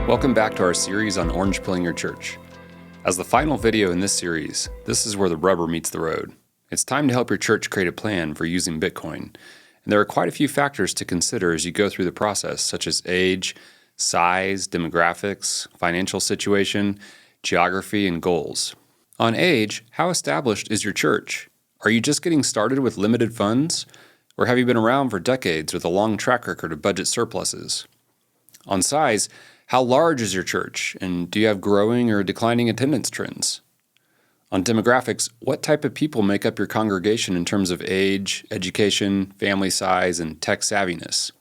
Welcome back to our series on orange pilling your church. As the final video in this series, this is where the rubber meets the road. It's time to help your church create a plan for using Bitcoin. And there are quite a few factors to consider as you go through the process, such as age, size, demographics, financial situation, geography, and goals. On age, how established is your church? Are you just getting started with limited funds? Or have you been around for decades with a long track record of budget surpluses? On size, how large is your church, and do you have growing or declining attendance trends? On demographics, what type of people make up your congregation in terms of age, education, family size, and tech savviness?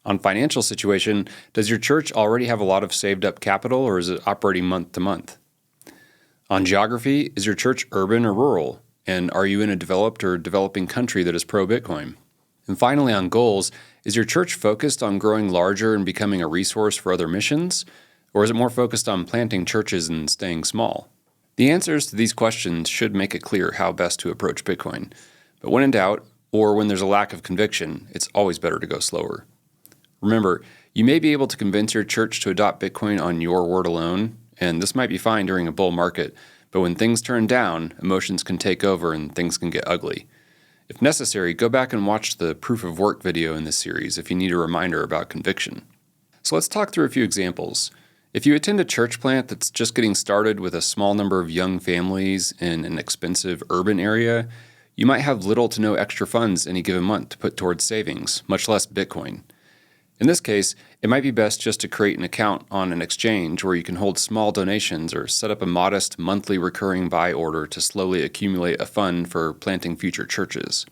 On financial situation, does your church already have a lot of saved up capital, or is it operating month to month? On geography, is your church urban or rural, and are you in a developed or developing country that is pro-Bitcoin? And finally, on goals, is your church focused on growing larger and becoming a resource for other missions, or is it more focused on planting churches and staying small? The answers to these questions should make it clear how best to approach Bitcoin. But when in doubt, or when there's a lack of conviction, it's always better to go slower. Remember, you may be able to convince your church to adopt Bitcoin on your word alone, and this might be fine during a bull market, but when things turn down, emotions can take over and things can get ugly. If necessary, go back and watch the proof of work video in this series if you need a reminder about conviction. So let's talk through a few examples. If you attend a church plant that's just getting started with a small number of young families in an expensive urban area, you might have little to no extra funds any given month to put towards savings, much less Bitcoin. In this case, it might be best just to create an account on an exchange where you can hold small donations or set up a modest monthly recurring buy order to slowly accumulate a fund for planting future churches.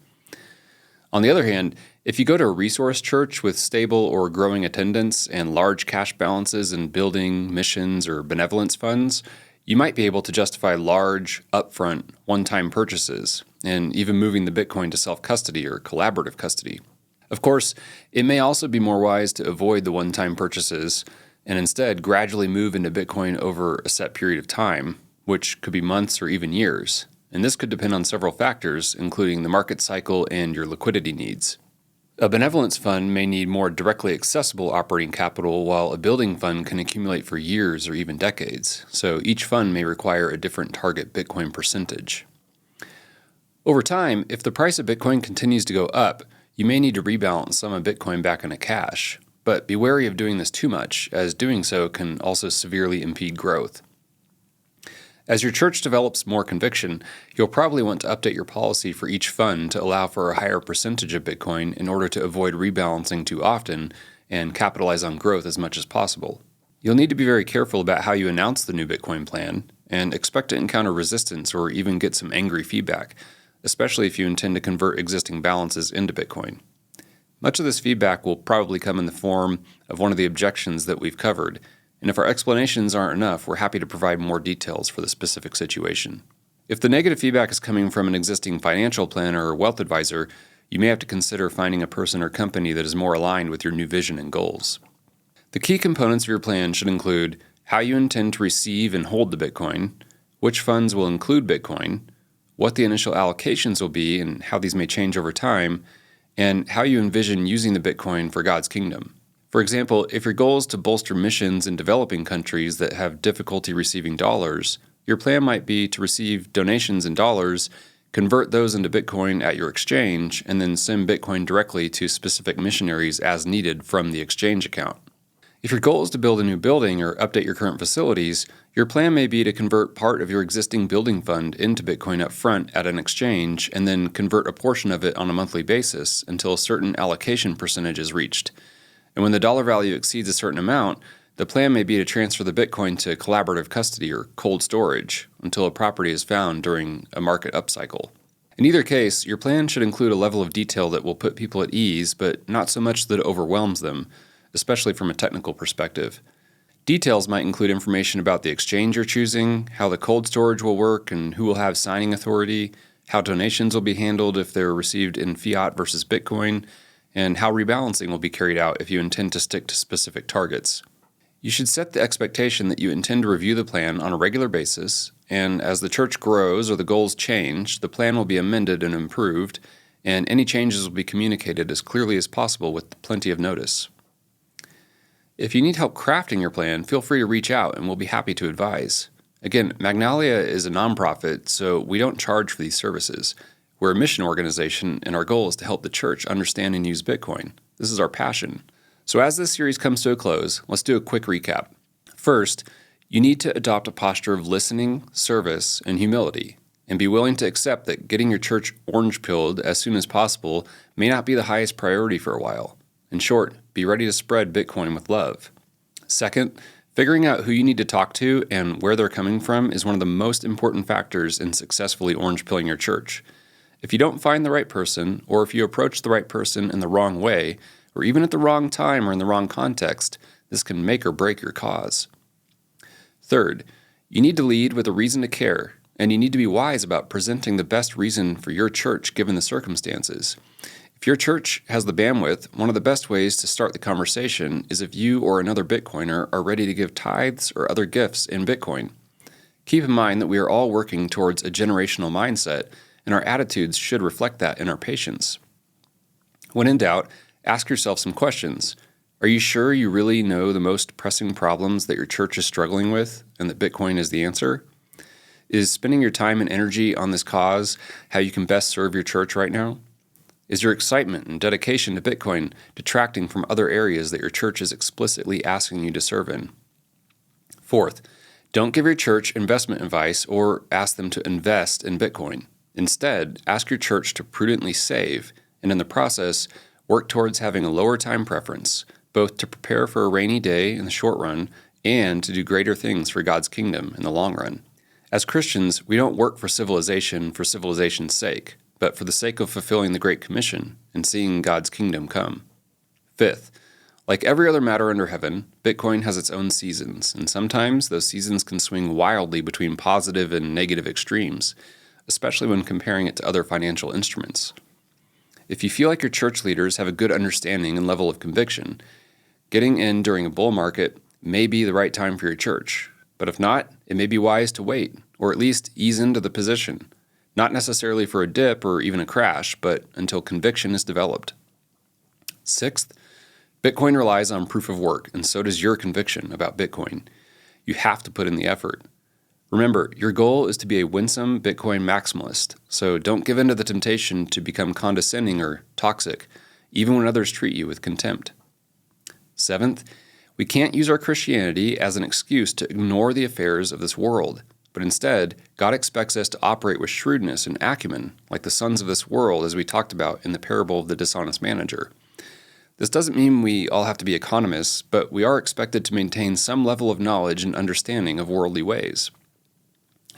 On the other hand, if you go to a resource church with stable or growing attendance and large cash balances in building, missions, or benevolence funds, you might be able to justify large, upfront, one-time purchases, and even moving the Bitcoin to self-custody or collaborative custody. Of course, it may also be more wise to avoid the one-time purchases and instead gradually move into Bitcoin over a set period of time, which could be months or even years. And this could depend on several factors, including the market cycle and your liquidity needs. A benevolence fund may need more directly accessible operating capital, while a building fund can accumulate for years or even decades. So each fund may require a different target Bitcoin percentage. Over time, if the price of Bitcoin continues to go up, you may need to rebalance some of Bitcoin back into cash, but be wary of doing this too much, as doing so can also severely impede growth. As your church develops more conviction, you'll probably want to update your policy for each fund to allow for a higher percentage of Bitcoin in order to avoid rebalancing too often and capitalize on growth as much as possible. You'll need to be very careful about how you announce the new Bitcoin plan and expect to encounter resistance or even get some angry feedback, especially if you intend to convert existing balances into Bitcoin. Much of this feedback will probably come in the form of one of the objections that we've covered, and if our explanations aren't enough, we're happy to provide more details for the specific situation. If the negative feedback is coming from an existing financial planner or wealth advisor, you may have to consider finding a person or company that is more aligned with your new vision and goals. The key components of your plan should include how you intend to receive and hold the Bitcoin, which funds will include Bitcoin, what the initial allocations will be and how these may change over time, and how you envision using the Bitcoin for God's kingdom. For example, if your goal is to bolster missions in developing countries that have difficulty receiving dollars, your plan might be to receive donations in dollars, convert those into Bitcoin at your exchange, and then send Bitcoin directly to specific missionaries as needed from the exchange account. If your goal is to build a new building or update your current facilities, your plan may be to convert part of your existing building fund into Bitcoin up front at an exchange and then convert a portion of it on a monthly basis until a certain allocation percentage is reached. And when the dollar value exceeds a certain amount, the plan may be to transfer the Bitcoin to collaborative custody or cold storage until a property is found during a market upcycle. In either case, your plan should include a level of detail that will put people at ease, but not so much that it overwhelms them, especially from a technical perspective. Details might include information about the exchange you're choosing, how the cold storage will work and who will have signing authority, how donations will be handled if they're received in fiat versus Bitcoin, and how rebalancing will be carried out if you intend to stick to specific targets. You should set the expectation that you intend to review the plan on a regular basis, and as the church grows or the goals change, the plan will be amended and improved, and any changes will be communicated as clearly as possible with plenty of notice. If you need help crafting your plan, feel free to reach out and we'll be happy to advise. Again, Magnalia is a nonprofit, so we don't charge for these services. We're a mission organization, and our goal is to help the church understand and use Bitcoin. This is our passion. So as this series comes to a close, let's do a quick recap. First, you need to adopt a posture of listening, service, and humility, and be willing to accept that getting your church orange-pilled as soon as possible may not be the highest priority for a while. In short, be ready to spread Bitcoin with love. Second, figuring out who you need to talk to and where they're coming from is one of the most important factors in successfully orange-pilling your church. If you don't find the right person, or if you approach the right person in the wrong way, or even at the wrong time or in the wrong context, this can make or break your cause. Third, you need to lead with a reason to care, and you need to be wise about presenting the best reason for your church given the circumstances. If your church has the bandwidth, one of the best ways to start the conversation is if you or another Bitcoiner are ready to give tithes or other gifts in Bitcoin. Keep in mind that we are all working towards a generational mindset, and our attitudes should reflect that in our patience. When in doubt, ask yourself some questions. Are you sure you really know the most pressing problems that your church is struggling with and that Bitcoin is the answer? Is spending your time and energy on this cause how you can best serve your church right now? Is your excitement and dedication to Bitcoin detracting from other areas that your church is explicitly asking you to serve in? Fourth, don't give your church investment advice or ask them to invest in Bitcoin. Instead, ask your church to prudently save, and in the process, work towards having a lower time preference, both to prepare for a rainy day in the short run and to do greater things for God's kingdom in the long run. As Christians, we don't work for civilization's sake, but for the sake of fulfilling the Great Commission and seeing God's kingdom come. Fifth, like every other matter under heaven, Bitcoin has its own seasons, and sometimes those seasons can swing wildly between positive and negative extremes, especially when comparing it to other financial instruments. If you feel like your church leaders have a good understanding and level of conviction, getting in during a bull market may be the right time for your church. But if not, it may be wise to wait, or at least ease into the position. Not necessarily for a dip or even a crash, but until conviction is developed. Sixth, Bitcoin relies on proof of work, and so does your conviction about Bitcoin. You have to put in the effort. Remember, your goal is to be a winsome Bitcoin maximalist, so don't give in to the temptation to become condescending or toxic, even when others treat you with contempt. Seventh, we can't use our Christianity as an excuse to ignore the affairs of this world. But instead, God expects us to operate with shrewdness and acumen, like the sons of this world, as we talked about in the parable of the dishonest manager. This doesn't mean we all have to be economists, but we are expected to maintain some level of knowledge and understanding of worldly ways.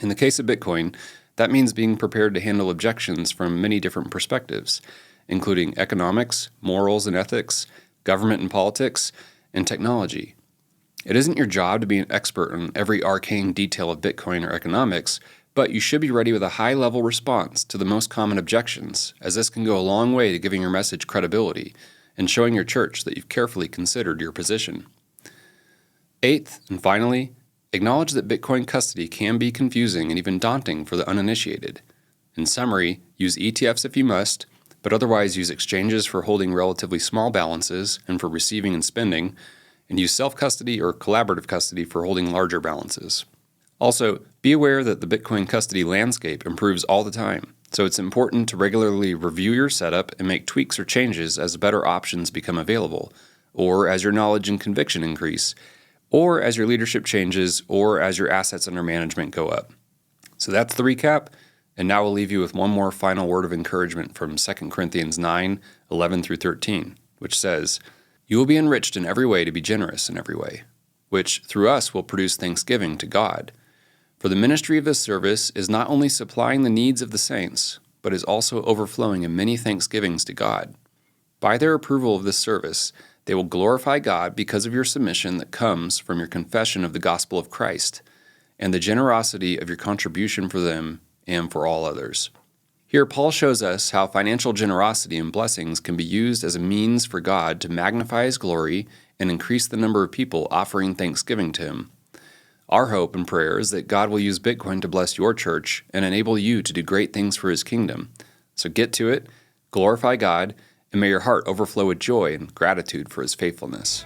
In the case of Bitcoin, that means being prepared to handle objections from many different perspectives, including economics, morals and ethics, government and politics, and technology. It isn't your job to be an expert on every arcane detail of Bitcoin or economics, but you should be ready with a high-level response to the most common objections, as this can go a long way to giving your message credibility and showing your church that you've carefully considered your position. Eighth, and finally, acknowledge that Bitcoin custody can be confusing and even daunting for the uninitiated. In summary, use ETFs if you must, but otherwise use exchanges for holding relatively small balances and for receiving and spending, and use self-custody or collaborative custody for holding larger balances. Also, be aware that the Bitcoin custody landscape improves all the time, so it's important to regularly review your setup and make tweaks or changes as better options become available, or as your knowledge and conviction increase, or as your leadership changes, or as your assets under management go up. So that's the recap, and now we'll leave you with one more final word of encouragement from 2 Corinthians 9:11 through 13, which says, "You will be enriched in every way to be generous in every way, which through us will produce thanksgiving to God. For the ministry of this service is not only supplying the needs of the saints, but is also overflowing in many thanksgivings to God. By their approval of this service, they will glorify God because of your submission that comes from your confession of the gospel of Christ, and the generosity of your contribution for them and for all others." Here, Paul shows us how financial generosity and blessings can be used as a means for God to magnify His glory and increase the number of people offering thanksgiving to Him. Our hope and prayer is that God will use Bitcoin to bless your church and enable you to do great things for His kingdom. So get to it, glorify God, and may your heart overflow with joy and gratitude for His faithfulness.